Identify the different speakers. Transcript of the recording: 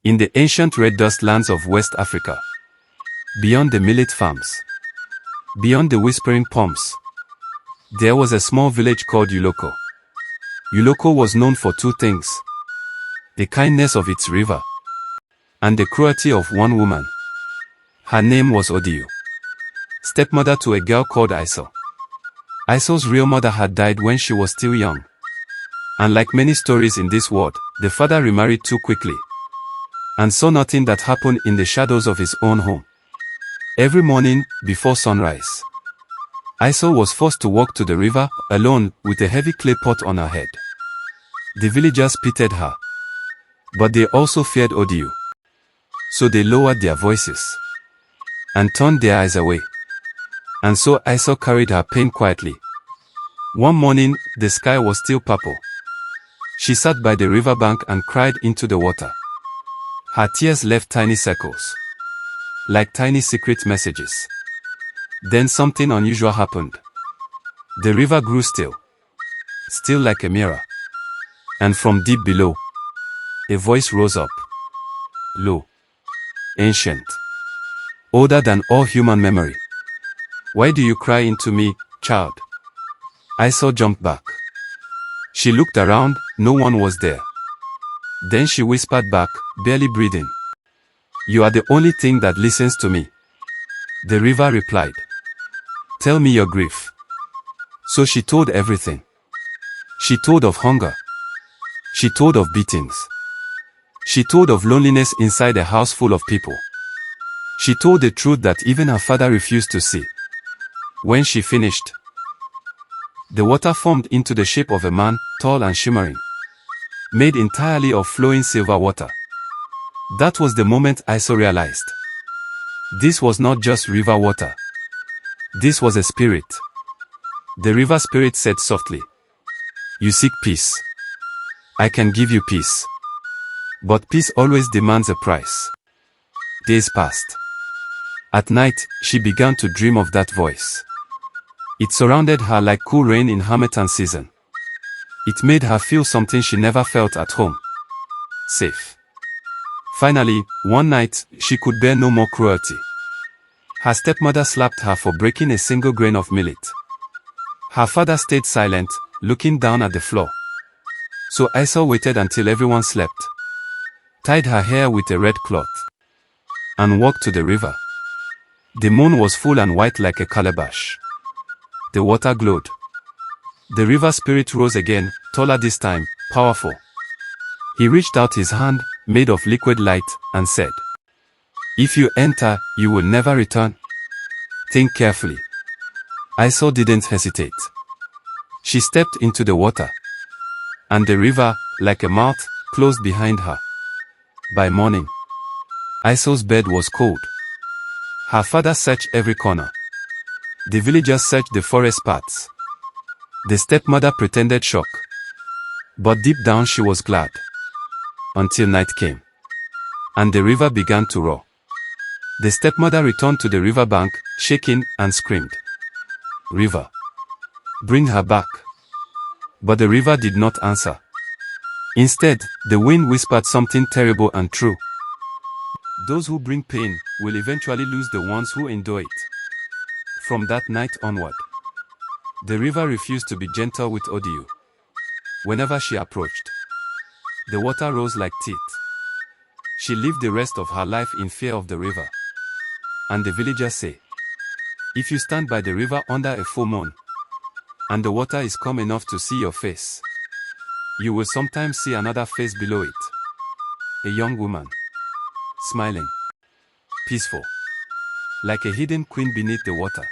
Speaker 1: In the ancient red dust lands of West Africa, beyond the millet farms, beyond the whispering palms, there was a small village called Uloko. Uloko was known for two things: the kindness of its river, and the cruelty of one woman. Her name was Odiu, stepmother to a girl called Isel. Isel's real mother had died when she was still young. And like many stories in this world, the father remarried too quickly, and saw nothing that happened in the shadows of his own home. Every morning, before sunrise, Isel was forced to walk to the river, alone, with a heavy clay pot on her head. The villagers pitied her, but they also feared Odiu. So they lowered their voices, and turned their eyes away. And so Isel carried her pain quietly. One morning, the sky was still purple. She sat by the riverbank and cried into the water. Her tears left tiny circles, like tiny secret messages. Then something unusual happened. The river grew still, still like a mirror. And from deep below, a voice rose up, low, ancient, older than all human memory. Why do you cry into me, child? Isel jumped back. She looked around, no one was there. Then she whispered back, barely breathing, "You are the only thing that listens to me." The river replied, "Tell me your grief." So she told everything. She told of hunger. She told of beatings. She told of loneliness inside a house full of people. She told the truth that even her father refused to see. When she finished, the water formed into the shape of a man, tall and shimmering, made entirely of flowing silver water. That was the moment Isel realized. This was not just river water. This was a spirit. The river spirit said softly, "You seek peace. I can give you peace. But peace always demands a price." Days passed. At night, she began to dream of that voice. It surrounded her like cool rain in harmattan season. It made her feel something she never felt at home: safe. Finally, one night, she could bear no more cruelty. Her stepmother slapped her for breaking a single grain of millet. Her father stayed silent, looking down at the floor. So Isel waited until everyone slept, tied her hair with a red cloth, and walked to the river. The moon was full and white like a calabash. The water glowed. The river spirit rose again, taller this time, powerful. He reached out his hand, made of liquid light, and said, "If you enter, you will never return. Think carefully." Isel didn't hesitate. She stepped into the water, and the river, like a mouth, closed behind her. By morning, Isel's bed was cold. Her father searched every corner. The villagers searched the forest paths. The stepmother pretended shock, but deep down she was glad. Until night came, and the river began to roar. The stepmother returned to the riverbank, shaking, and screamed, "River, bring her back." But the river did not answer. Instead, the wind whispered something terrible and true: those who bring pain will eventually lose the ones who endure it. From that night onward, the river refused to be gentle with Odiu. Whenever she approached, the water rose like teeth. She lived the rest of her life in fear of the river. And the villagers say, if you stand by the river under a full moon, and the water is calm enough to see your face, you will sometimes see another face below it. A young woman, smiling, peaceful, like a hidden queen beneath the water.